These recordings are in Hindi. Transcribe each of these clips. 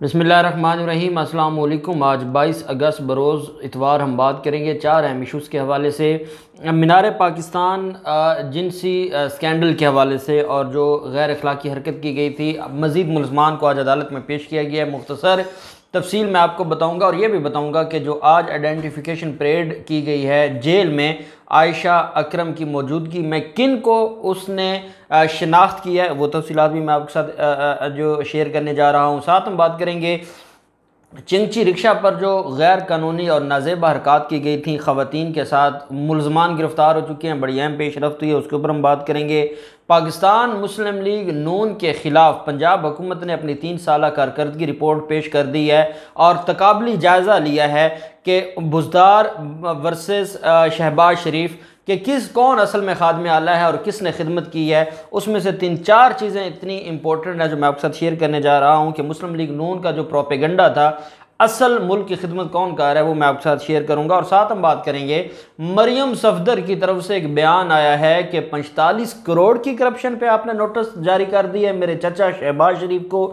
बिस्मिल्लाहिर्रहमानिर्रहीम। अस्सलाम वालेकुम। आज 22 अगस्त बरोज़ इतवार हम बात करेंगे 4 अहम इशूज़ के हवाले से, मीनार पाकिस्तान जिनसी स्कैंडल के हवाले से और जो गैर अखलाकी हरकत की गई थी। मज़ीद मुलज़मान को आज अदालत में पेश किया गया है। मुख्तसर तफसील मैं आपको बताऊंगा और ये भी बताऊंगा कि जो आज आइडेंटिफिकेशन परेड की गई है जेल में आयशा अकरम की मौजूदगी में, किन को उसने शनाख्त किया है, वो तफसीलात भी मैं आपके साथ जो शेयर करने जा रहा हूँ। साथ हम बात करेंगे चिंची रिक्शा पर जो गैर कानूनी और नाजेब हरकत की गई थी ख़वातीन के साथ, मुलजमान गिरफ़्तार हो चुके हैं, बड़ी अहम पेशरफ्त हुई है, उसके ऊपर हम बात करेंगे। पाकिस्तान मुस्लिम लीग नून के ख़िलाफ़ पंजाब हुकूमत ने अपनी 3 साला कारकर्दगी रिपोर्ट पेश कर दी है और तकाबली जायज़ा लिया है कि बुज़दार वर्सेस शहबाज शरीफ कि कौन असल में खादम आला है और किसने खिदमत की है। उसमें से 3-4 चीज़ें इतनी इंपॉर्टेंट हैं जो मैं आपके साथ शेयर करने जा रहा हूँ कि मुस्लिम लीग नून का जो प्रोपेगेंडा था, असल मुल्क की खिदमत कौन कर रहा है, वो मैं आपके साथ शेयर करूँगा। और साथ हम बात करेंगे मरियम सफदर की तरफ से एक बयान आया है कि 45 करोड़ की करप्शन पे आपने नोटिस जारी कर दी है मेरे चचा शहबाज शरीफ को।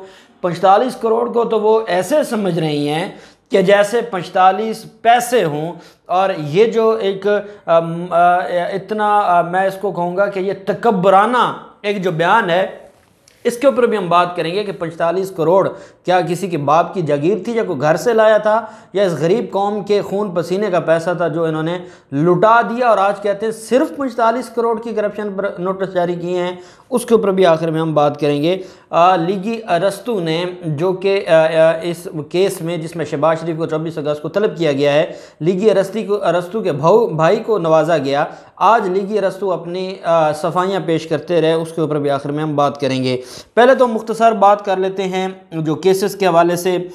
45 करोड़ को तो वो ऐसे समझ रही हैं कि जैसे 45 पैसे हों, और ये जो एक इतना मैं इसको कहूँगा कि ये तकब्बराना एक जो बयान है, इसके ऊपर भी हम बात करेंगे कि 45 करोड़ क्या किसी के बाप की जागीर थी या कोई घर से लाया था, या इस गरीब कौम के खून पसीने का पैसा था जो इन्होंने लुटा दिया और आज कहते हैं सिर्फ 45 करोड़ की करप्शन पर नोटिस जारी किए हैं। उसके ऊपर भी आखिर में हम बात करेंगे। लीगी अरस्तु ने जो कि इस केस में जिसमें शहबाज शरीफ को 24 अगस्त को तलब किया गया है, लीगी अरस्तु के भाई को नवाजा गया। आज लीगी अरस्तु अपनी सफाइयाँ पेश करते रहे, उसके ऊपर भी आखिर में हम बात करेंगे। पहले तो मुख्तसर बात कर लेते हैं जो केसेस के हवाले से।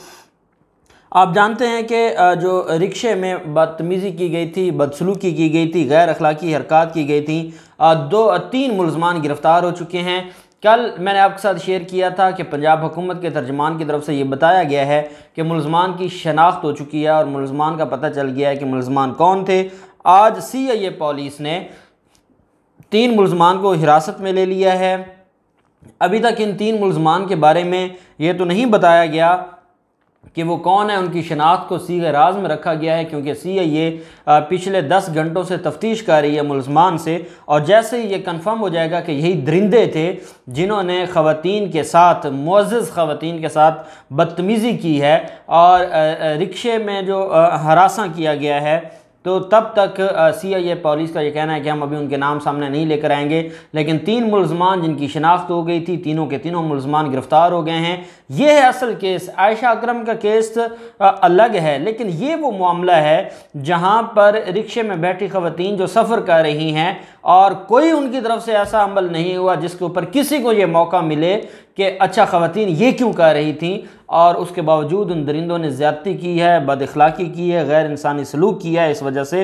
आप जानते हैं कि जो रिक्शे में बदतमीज़ी की गई थी, बदसलूकी की गई थी, गैर अखलाकी हरकत की गई थी, 2-3 मुलजमान गिरफ़्तार हो चुके हैं। कल मैंने आपके साथ शेयर किया था कि पंजाब हुकूमत के तर्जमान की तरफ से ये बताया गया है कि मुलजमान की शनाख्त हो चुकी है और मुलजमान का पता चल गया है कि मुलजमान कौन थे। आज CIA पुलिस ने 3 मुलजमान को हिरासत में ले लिया है। अभी तक इन 3 मुलजमान के बारे में ये तो नहीं बताया गया कि वो कौन है, उनकी शनाख्त को सीगे राज में रखा गया है क्योंकि CIA पिछले 10 घंटों से तफ्तीश कर रही है मुलजमान से, और जैसे ही ये कंफर्म हो जाएगा कि यही दरिंदे थे जिन्होंने ख़वातीन के साथ, मुअज़्ज़ज़ ख़वातीन के साथ बदतमीज़ी की है और रिक्शे में जो हरासा किया गया है, तो तब तक CIA पुलिस का ये कहना है कि हम अभी उनके नाम सामने नहीं लेकर आएंगे। लेकिन 3 मुलजमान जिनकी शनाख्त हो गई थी, तीनों के तीनों मुलजमान गिरफ़्तार हो गए हैं। ये है असल केस। आयशा अकरम का केस अलग है, लेकिन ये वो मामला है जहाँ पर रिक्शे में बैठी ख़वातीन जो सफ़र कर रही हैं और कोई उनकी तरफ से ऐसा अमल नहीं हुआ जिसके ऊपर किसी को ये मौका मिले कि अच्छा ख़वातीन ये क्यों कर रही थी, और उसके बावजूद उन दरिंदों ने ज़्यादती की है, बदअखलाकी की है, गैर इंसानी सलूक किया है। इस वजह से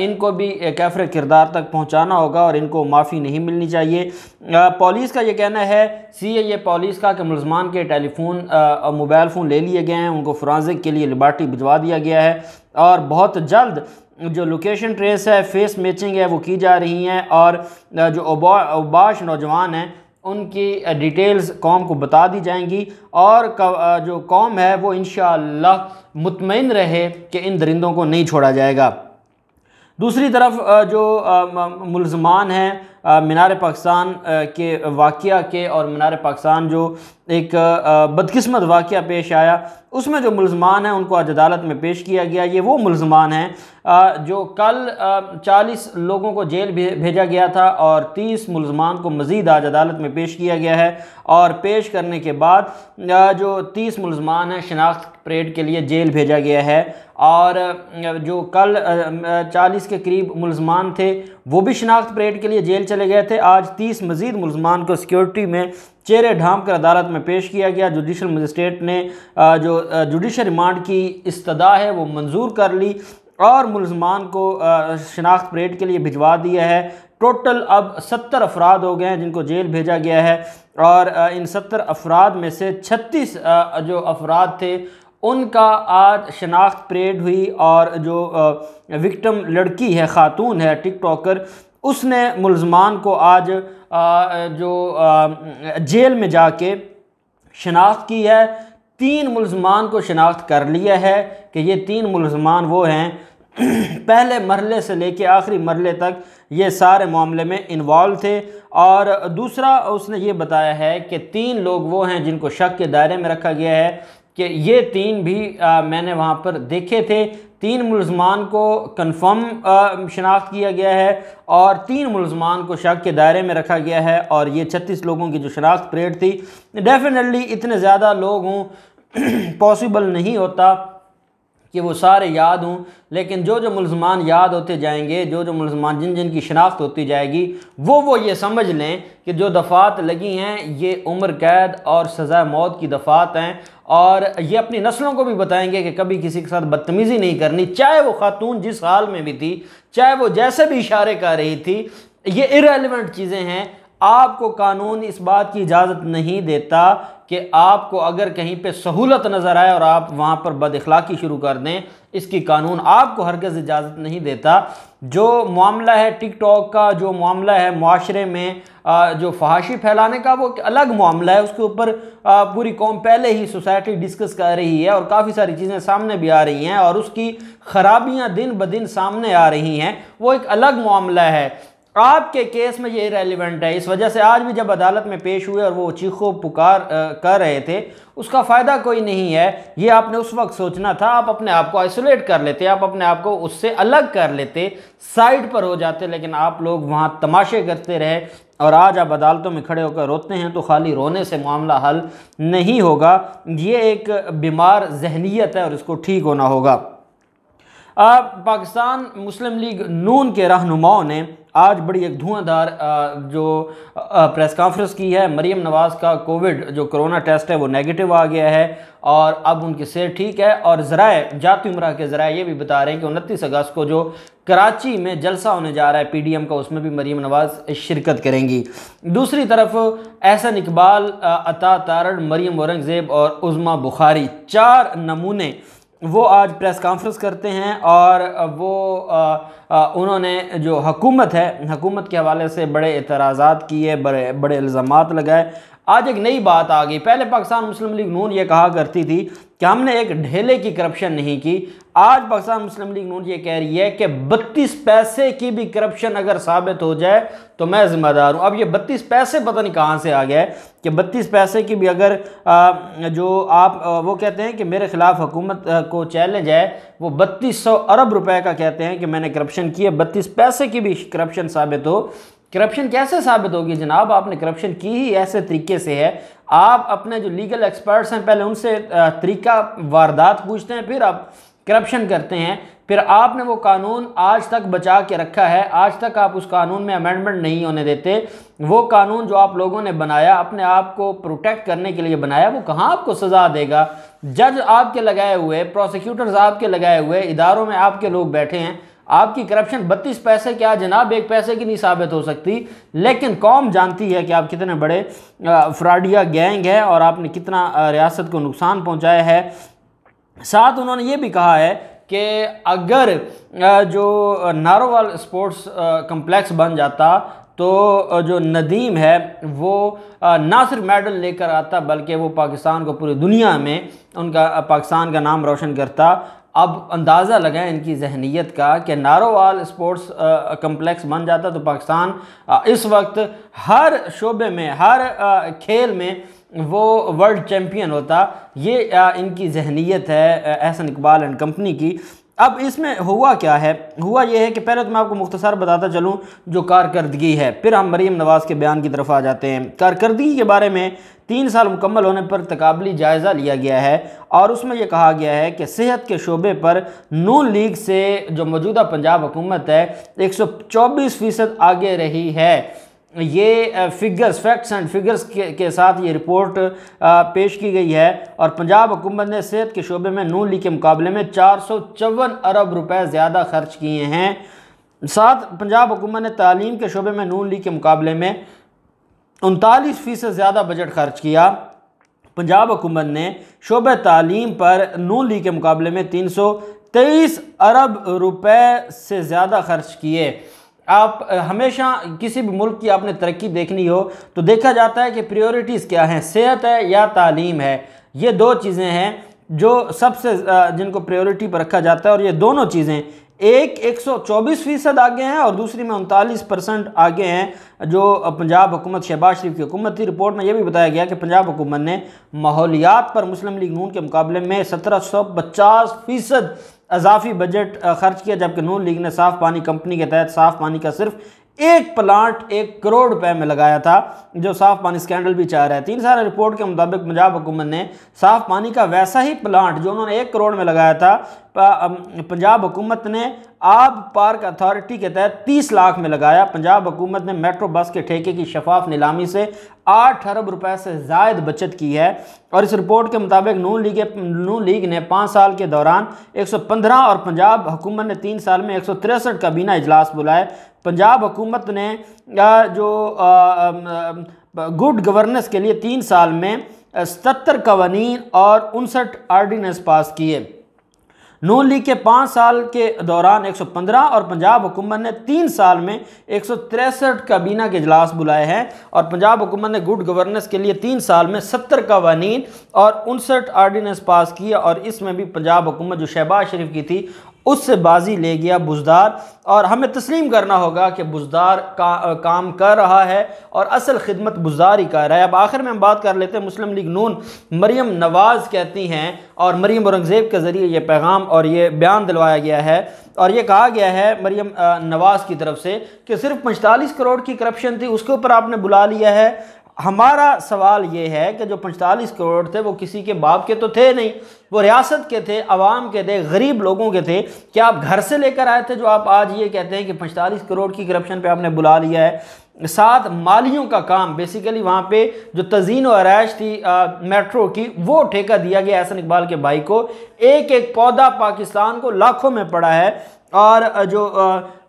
इनको भी कैफ़र किरदार तक पहुँचाना होगा और इनको माफ़ी नहीं मिलनी चाहिए। पुलिस का ये कहना है, CIA पुलिस का, कि मुलजमान के टेलीफोन मोबाइल फ़ोन ले लिए गए हैं, उनको फोरेंसिक के लिए लेबार्टरी भिजवा दिया गया है और बहुत जल्द जो लोकेशन ट्रेस है, फेस मैचिंग है, वो की जा रही हैं और जो अबाश नौजवान हैं उनकी डिटेल्स कौम को बता दी जाएंगी और जो कौम है वो इंशाअल्लाह मुतमईन रहे कि इन दरिंदों को नहीं छोड़ा जाएगा। दूसरी तरफ जो मुलजमान हैं मीनार पाकिस्तान के वाक़या के, और मीनार पाकिस्तान जो एक बदकिस्मत वाक़या पेश आया, उसमें जो मुलजमान हैं उनको आज अदालत में पेश किया गया। ये वो मुलजमान हैं जो कल 40 लोगों को जेल भेजा गया था और 30 मुलजमान को मज़ीद आज अदालत में पेश किया गया है। और पेश करने के बाद जो 30 मुलजमान हैं शनाख्त परेड के लिए जेल भेजा गया है, और जो कल 40 के करीब मुलजमान थे वो भी शनाख्त परेड के लिए जेल चले गए थे। आज 30 मज़ीद मुलजमान को सिक्योरिटी में चेहरे ढांप कर अदालत में पेश किया गया। जुडिशल मजिस्ट्रेट ने जो जुडिशल रिमांड की इस्तदा है वो मंजूर कर ली और मुलजमान को शनाख्त परेड के लिए भिजवा दिया है। टोटल अब 70 अफराद हो गए हैं जिनको जेल भेजा गया है, और इन 70 अफराद में से 36 जो अफराद थे उनका आज शनाख्त परेड हुई, और जो विक्टिम लड़की है, खातून है, टिकटॉकर, उसने मुलजमान को आज जो जेल में जाके शनाख्त की है। 3 मुलजमान को शनाख्त कर लिया है कि ये 3 मुलजमान वो हैं पहले मरहले से लेके आखिरी मरहले तक ये सारे मामले में इन्वॉल्व थे। और दूसरा उसने ये बताया है कि 3 लोग वो हैं जिनको शक के दायरे में रखा गया है कि ये 3 भी मैंने वहाँ पर देखे थे। 3 मुलजमान को कन्फर्म शनाख्त किया गया है और 3 मुलजमान को शक के दायरे में रखा गया है। और ये 36 लोगों की जो शनाख्त परेड थी, डेफिनेटली इतने ज़्यादा लोग हों पॉसिबल नहीं होता कि वो सारे याद हों, लेकिन जो जो मुलजमान याद होते जाएंगे, जो जो मुलजमान जिन जिन की शनाख्त होती जाएगी, वो ये समझ लें कि जो दफ़ात लगी हैं ये उम्र कैद और सज़ा मौत की दफ़ात हैं। और ये अपनी नस्लों को भी बताएंगे कि कभी किसी के साथ बदतमीज़ी नहीं करनी, चाहे वो खातून जिस हाल में भी थी, चाहे वो जैसे भी इशारे कर रही थी। ये इररेलेवेंट चीज़ें हैं। आपको कानून इस बात की इजाज़त नहीं देता कि आपको अगर कहीं पे सहूलत नज़र आए और आप वहाँ पर बदअखलाक़ी शुरू कर दें, इसकी कानून आपको हरगिज़ इजाज़त नहीं देता। जो मामला है टिकटॉक का, जो मामला है मुआशरे में जो फहाशी फैलाने का, वो अलग मामला है। उसके ऊपर पूरी कौम पहले ही सोसाइटी डिस्कस कर रही है और काफ़ी सारी चीज़ें सामने भी आ रही हैं और उसकी ख़राबियाँ दिन ब दिन सामने आ रही हैं, वो एक अलग मामला है। आपके केस में ये इरेलीवेंट है। इस वजह से आज भी जब अदालत में पेश हुए और वो चीखो पुकार कर रहे थे, उसका फ़ायदा कोई नहीं है। ये आपने उस वक्त सोचना था, आप अपने आप को आइसोलेट कर लेते, आप अपने आप को उससे अलग कर लेते, साइड पर हो जाते, लेकिन आप लोग वहाँ तमाशे करते रहे और आज आप अदालतों में खड़े होकर रोते हैं। तो खाली रोने से मामला हल नहीं होगा। ये एक बीमार जहनीत है और इसको ठीक होना होगा। पाकिस्तान मुस्लिम लीग नून के रहनुमाओं ने आज बड़ी एक धुआंधार जो प्रेस कॉन्फ्रेंस की है। मरीम नवाज़ का कोविड जो कोरोना टेस्ट है वो नेगेटिव आ गया है और अब उनकी सेहत ठीक है। और ज़राए जाती उम्रा के ज़राए ये भी बता रहे हैं कि 29 अगस्त को जो कराची में जलसा होने जा रहा है PDM का, उसमें भी मरीम नवाज़ शिरकत करेंगी। दूसरी तरफ एहसन इकबाल, अता तारड़, मरीम औरंगज़ेब और उज़मा बुखारी 4 नमूने वो आज प्रेस कॉन्फ्रेंस करते हैं और वो उन्होंने जो हुकूमत है, हुकूमत के हवाले से बड़े एतराज़ात किए, बड़े इल्ज़ामात लगाए। आज एक नई बात आ गई। पहले पाकिस्तान मुस्लिम लीग नून ये कहा करती थी कि हमने एक ढेले की करप्शन नहीं की। आज पाकिस्तान मुस्लिम लीग नून ये कह रही है कि 32 पैसे की भी करप्शन अगर साबित हो जाए तो मैं ज़िम्मेदार हूँ। अब ये 32 पैसे पता नहीं कहाँ से आ गया है कि 32 पैसे की भी अगर जो आप वो कहते हैं कि मेरे ख़िलाफ़ हुकूमत को चैलेंज है, वो 3200 अरब रुपए का कहते हैं कि मैंने करप्शन की है, 32 पैसे की भी करप्शन साबित हो। करप्शन कैसे साबित होगी जनाब? आपने करप्शन की ही ऐसे तरीके से है। आप अपने जो लीगल एक्सपर्ट्स हैं पहले उनसे तरीका वारदात पूछते हैं, फिर आप करप्शन करते हैं। फिर आपने वो कानून आज तक बचा के रखा है, आज तक आप उस कानून में अमेंडमेंट नहीं होने देते। वो कानून जो आप लोगों ने बनाया, अपने आप को प्रोटेक्ट करने के लिए बनाया, वो कहाँ आपको सज़ा देगा? जज आपके लगाए हुए, प्रोसिक्यूटर्स आपके लगाए हुए, इदारों में आपके लोग बैठे हैं। आपकी करप्शन 32 पैसे क्या जनाब 1 पैसे की नहीं साबित हो सकती, लेकिन कौम जानती है कि आप कितने बड़े फ्रॉडिया गैंग है और आपने कितना रियासत को नुकसान पहुंचाया है। साथ उन्होंने ये भी कहा है कि अगर जो नारोवाल स्पोर्ट्स कम्प्लेक्स बन जाता तो जो नदीम है वो ना सिर्फ मेडल लेकर आता बल्कि वो पाकिस्तान को पूरी दुनिया में उनका पाकिस्तान का नाम रोशन करता। अब अंदाज़ा लगाएं इनकी जहनीत का कि नारोवाल स्पोर्ट्स कम्प्लेक्स बन जाता तो पाकिस्तान इस वक्त हर शोबे में, हर खेल में वो वर्ल्ड चैम्पियन होता। ये इनकी जहनीत है एहसन इकबाल एंड कंपनी की। अब इसमें हुआ क्या है? हुआ ये है कि पहले तो मैं आपको मुख्तसर बताता चलूँ जो कारकर्दगी है, फिर हम मरीम नवाज़ के बयान की तरफ आ जाते हैं। कारकर्दगी के बारे में 3 साल मुकम्मल होने पर तकाबली जायज़ा लिया गया है और उसमें यह कहा गया है कि सेहत के शोबे पर नून लीग से जो मौजूदा पंजाब हुकूमत है 124% आगे रही है। ये फिगर्स, फैक्ट्स एंड फिगर्स के साथ ये रिपोर्ट पेश की गई है और पंजाब हुकूमत ने सेहत के शोबे में नून लीग के मुकाबले में 454 अरब रुपए ज़्यादा खर्च किए हैं। साथ पंजाब हुकूमत ने तालीम के शोबे में नून लीग के मुकाबले में 39% ज़्यादा बजट खर्च किया। पंजाब हुकूमत ने शोबे तालीम पर नून लीग के मुकाबले में 323 अरब रुपए से ज़्यादा खर्च किए। आप हमेशा किसी भी मुल्क की आपने तरक्की देखनी हो तो देखा जाता है कि प्रायोरिटीज़ क्या हैं, सेहत है या तालीम है। ये दो चीज़ें हैं जो सबसे जिनको प्रायोरिटी पर रखा जाता है, और ये दोनों चीज़ें एक 124% आगे हैं और दूसरी में 39% आगे हैं जो पंजाब हुकूमत शहबाज शरीफ की हुकूमत थी। रिपोर्ट में यह भी बताया गया कि पंजाब हुकूमत ने माहौलियात पर मुस्लिम लीग नून के मुकाबले में 1750% अजाफी बजट खर्च किया, जबकि नून लीग ने साफ़ पानी कंपनी के तहत साफ़ पानी का सिर्फ एक प्लांट 1 करोड़ रुपए में लगाया था, जो साफ़ पानी स्कैंडल भी चाह रहा है। 3 साल रिपोर्ट के मुताबिक पंजाब हुकूमत ने साफ़ पानी का वैसा ही प्लांट जो उन्होंने 1 करोड़ में लगाया था, पंजाब हुकूमत ने आब पार्क अथॉरिटी के तहत 30 लाख में लगाया। पंजाब हुकूमत ने मेट्रो बस के ठेके की शफाफ नीलामी से 8 अरब रुपए से ज़ायद बचत की है। और इस रिपोर्ट के मुताबिक नून लीग ने 5 साल के दौरान 115 और पंजाब हुकूमत ने 3 साल में 163 काबीना इजलास बुलाए। पंजाब हुकूमत ने जो गुड गवर्नेंस के लिए 3 साल में 77 कवानीन और 59 आर्डीनेंस पास किए। नून लीग के 5 साल के दौरान 115 और पंजाब हुकूमत ने 3 साल में 163 काबीना के इजलास बुलाए हैं। और पंजाब हुकूमत ने गुड गवर्नेंस के लिए 3 साल में 70 कवानीन और 59 आर्डीनेंस पास किए, और इसमें भी पंजाब हुकूमत जो शहबाज शरीफ की थी उससे बाजी ले गया बुज़दार। और हमें तस्लीम करना होगा कि बुज़दार काम कर रहा है और असल खिदमत बुज़दार ही कर रहा है। अब आखिर में हम बात कर लेते हैं मुस्लिम लीग नून। मरियम नवाज़ कहती हैं, और मरियम औरंगज़ेब के ज़रिए ये पैगाम और ये बयान दिलवाया गया है, और ये कहा गया है मरियम नवाज़ की तरफ से कि सिर्फ 45 करोड़ की करप्शन थी, उसके ऊपर आपने बुला लिया है। हमारा सवाल ये है कि जो 45 करोड़ थे वो किसी के बाप के तो थे नहीं, वो रियासत के थे, आवाम के थे, गरीब लोगों के थे। क्या आप घर से लेकर आए थे जो आप आज ये कहते हैं कि 45 करोड़ की करप्शन पे आपने बुला लिया है। साथ मालियों का काम, बेसिकली वहाँ पे जो तज़ीन और आराइश थी मेट्रो की, वो ठेका दिया गया एहसन इकबाल के भाई को। एक एक पौधा पाकिस्तान को लाखों में पड़ा है, और जो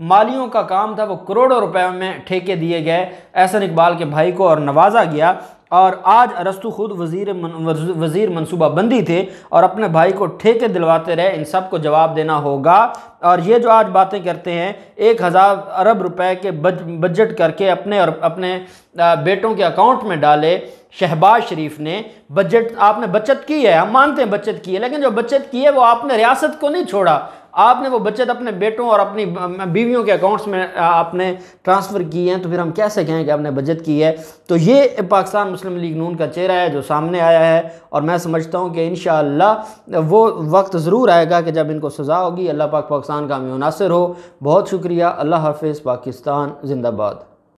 मालियों का काम था वो करोड़ों रुपए में ठेके दिए गए एहसन इकबाल के भाई को और नवाजा गया। और आज अरस्तु खुद वज़ीर मनसूबाबंदी थे और अपने भाई को ठेके दिलवाते रहे। इन सब को जवाब देना होगा। और ये जो आज बातें करते हैं 1000 अरब रुपए के बजट करके अपने और अपने बेटों के अकाउंट में डाले शहबाज शरीफ ने, बजट आपने बचत की है, हम मानते हैं बचत की है, लेकिन जो बचत की है वो आपने रियासत को नहीं छोड़ा, आपने वो बचत अपने बेटों और अपनी बीवियों के अकाउंट्स में आपने ट्रांसफ़र की है। तो फिर हम कैसे कहें कि आपने बचत की है? तो ये पाकिस्तान मुस्लिम लीग नून का चेहरा है जो सामने आया है, और मैं समझता हूँ कि इंशाअल्लाह वो वक्त ज़रूर आएगा कि जब इनको सज़ा होगी। अल्लाह पाक पाकिस्तान का हमें नासिर हो। बहुत शुक्रिया। अल्लाह हाफ़िज़। पाकिस्तान जिंदाबाद।